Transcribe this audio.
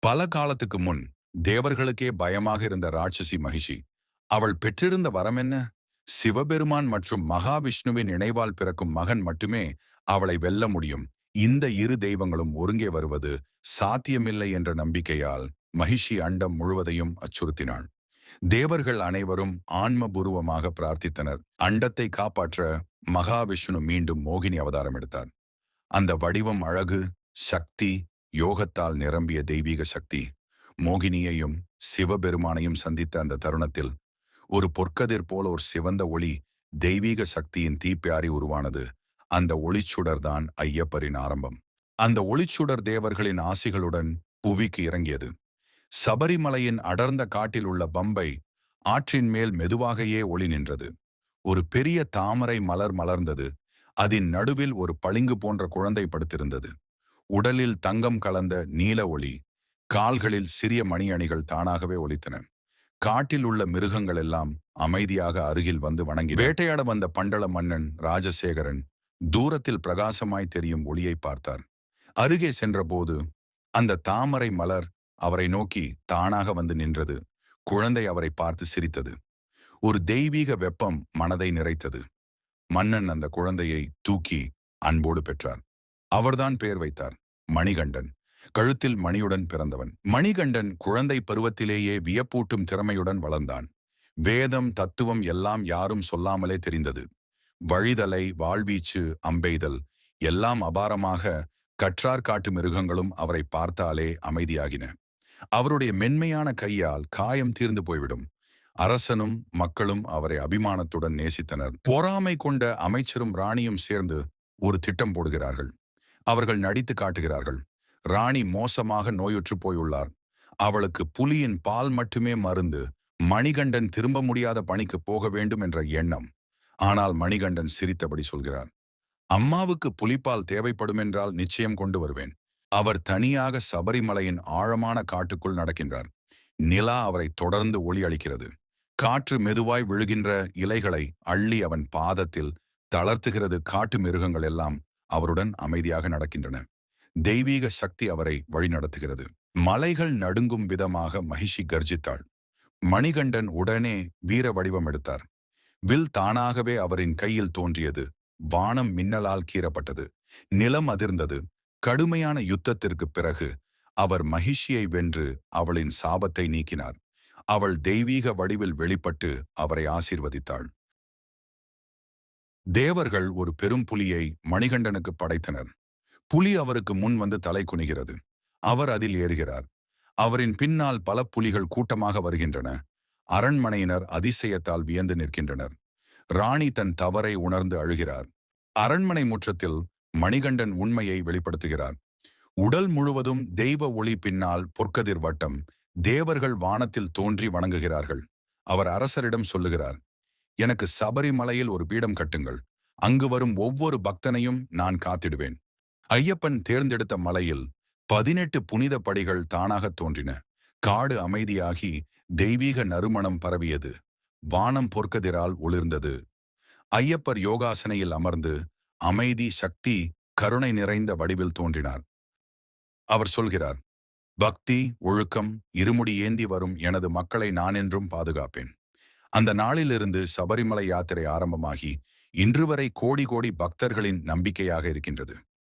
பல காலத்துக்கு முன் தேவர்களுக்கே பயமாக இருந்த ராட்சசி மகிஷி. அவள் பெற்றிருந்த வரம் என்ன? சிவபெருமான் மற்றும் மகாவிஷ்ணுவின் இணைவால் பிறக்கும் மகன் மட்டுமே அவளை வெல்ல முடியும். இந்த இரு தெய்வங்களும் ஒருங்கே வருவது சாத்தியமில்லை என்ற நம்பிக்கையால் மகிஷி அண்டம் முழுவதையும் அச்சுறுத்தினாள். தேவர்கள் அனைவரும் ஆன்மபூர்வமாக பிரார்த்தித்தனர். அண்டத்தை காப்பாற்ற மகாவிஷ்ணு மீண்டும் மோகினி அவதாரம் எடுத்தார். அந்த வடிவம் அழகு, சக்தி, யோகத்தால் நிரம்பிய தெய்வீக சக்தி. மோகினியையும் சிவபெருமானையும் சந்தித்த அந்த தருணத்தில் ஒரு பொற்கதிர் போல ஒரு சிவந்த ஒளி தெய்வீக சக்தியின் தீப்பியாரி உருவானது. அந்த ஒளிச்சுடர்தான் ஐயப்பரின் ஆரம்பம். அந்த ஒளிச்சுடர் தேவர்களின் ஆசிகளுடன் புவிக்கு இறங்கியது. சபரிமலையின் அடர்ந்த காட்டில் உள்ள பம்பை ஆற்றின் மேல் மெதுவாகையே ஒளி நின்றது. ஒரு பெரிய தாமரை மலர் மலர்ந்தது. அதன் நடுவில் ஒரு பளிங்கு போன்ற குழந்தை படுத்திருந்தது. உடலில் தங்கம் கலந்த நீல ஒளி, கால்களில் சிறிய மணியணிகள் தானாகவே ஒலித்தன. காட்டில் உள்ள மிருகங்கள் எல்லாம் அமைதியாக அருகில் வந்து வணங்கி வேட்டையாட வந்த பண்டள மன்னன் ராஜசேகரன் தூரத்தில் பிரகாசமாய் தெரியும் ஒளியை பார்த்தார். அருகே சென்றபோது அந்த தாமரை மலர் அவரை நோக்கி தானாக வந்து நின்றது. குழந்தை அவரை பார்த்து சிரித்தது. ஒரு தெய்வீக வெப்பம் மனதை நிறைத்தது. மன்னன் அந்த குழந்தையை தூக்கி அன்போடு பெற்றார். அவர்தான் பெயர் வைத்தார், மணிகண்டன். கழுத்தில் மணியுடன் பிறந்தவன். மணிகண்டன் குழந்தை பருவத்திலேயே வியப்பூட்டும் திறமையுடன் வளர்ந்தான். வேதம், தத்துவம் எல்லாம் யாரும் சொல்லாமலே தெரிந்தது. வழிதலை, வாழ்வீச்சு, அம்பெய்தல் எல்லாம் அபாரமாக கற்றார் காட்டு மிருகங்களும் அவரை பார்த்தாலே அமைதியாகின. அவருடைய மென்மையான கையால் காயம் தீர்ந்து போய்விடும். அரசனும் மக்களும் அவரை அபிமானத்துடன் நேசித்தனர். பொறாமை கொண்ட அமைச்சரும் ராணியும் சேர்ந்து ஒரு திட்டம் போடுகிறார்கள். அவர்கள் நடித்து காட்டுகிறார்கள். ராணி மோசமாக நோயுற்று போயுள்ளார். அவளுக்கு புலியின் பால் மட்டுமே மருந்து. மணிகண்டன் திரும்ப முடியாத பணிக்கு போக வேண்டும் என்ற எண்ணம். ஆனால் மணிகண்டன் சிரித்தபடி சொல்கிறார், அம்மாவுக்கு புலிப்பால் தேவைப்படும் என்றால் நிச்சயம் கொண்டு வருவேன். அவர் தனியாக சபரிமலையின் ஆழமான காட்டுக்குள் நடக்கின்றார். நிலா அவரை தொடர்ந்து ஒளி அளிக்கிறது. காற்று மெதுவாய் விழுகின்ற இலைகளை அள்ளி அவன் பாதத்தில் தளர்த்துகிறது. காட்டு மிருகங்கள் எல்லாம் அவருடன் அமைதியாக நடக்கின்றன. தெய்வீக சக்தி அவரை வழிநடத்துகிறது. மலைகள் நடுங்கும் விதமாக மகிஷி கர்ஜித்தாள். மணிகண்டன் உடனே வீர வடிவம் எடுத்தார். வில் தானாகவே அவரின் கையில் தோன்றியது. வானம் மின்னலால் கீறப்பட்டது. நிலம் அதிர்ந்தது. கடுமையான யுத்தத்திற்கு பிறகு அவர் மகிஷியை வென்று அவளின் சாபத்தை நீக்கினார். அவள் தெய்வீக வடிவில் வெளிப்பட்டு அவரை ஆசீர்வதித்தாள். தேவர்கள் ஒரு பெரும் புலியை மணிகண்டனுக்கு படைத்தனர். புலி அவருக்கு முன் வந்து தலை குனிகிறது. அவர் அதில் ஏறுகிறார். அவரின் பின்னால் பல புலிகள் கூட்டமாக வருகின்றன. அரண்மனையினர் அதிசயத்தால் வியந்து நிற்கின்றனர். ராணி தன் தவறை உணர்ந்து அழுகிறார். அரண்மனை முற்றத்தில் மணிகண்டன் உண்மையை வெளிப்படுத்துகிறார். உடல் முழுவதும் தெய்வ ஒளி, பின்னால் பொற்கதிர் வட்டம். தேவர்கள் வானத்தில் தோன்றி வணங்குகிறார்கள். அவர் அரசரிடம் சொல்லுகிறார், எனக்கு சபரிமலையில் ஒரு பீடம் கட்டுங்கள். அங்கு வரும் ஒவ்வொரு பக்தனையும் நான் காத்திடுவேன். ஐயப்பன் தேர்ந்தெடுத்த மலையில் 18 புனித படிகள் தானாக தோன்றின. காடு அமைதியாகி தெய்வீக நறுமணம் பரவியது. வானம் பொற்கதிரால் ஒளிர்ந்தது. ஐயப்பர் யோகாசனையில் அமர்ந்து அமைதி, சக்தி, கருணை நிறைந்த வடிவில் தோன்றினார். அவர் சொல்கிறார், பக்தி, ஒழுக்கம், இருமுடி ஏந்தி வரும் எனது மக்களை நான் என்றும் பாதுகாப்பேன். அந்த நாளிலிருந்து சபரிமலை யாத்திரை ஆரம்பமாகி இன்று வரை கோடி கோடி பக்தர்களின் நம்பிக்கையாக இருக்கின்றது.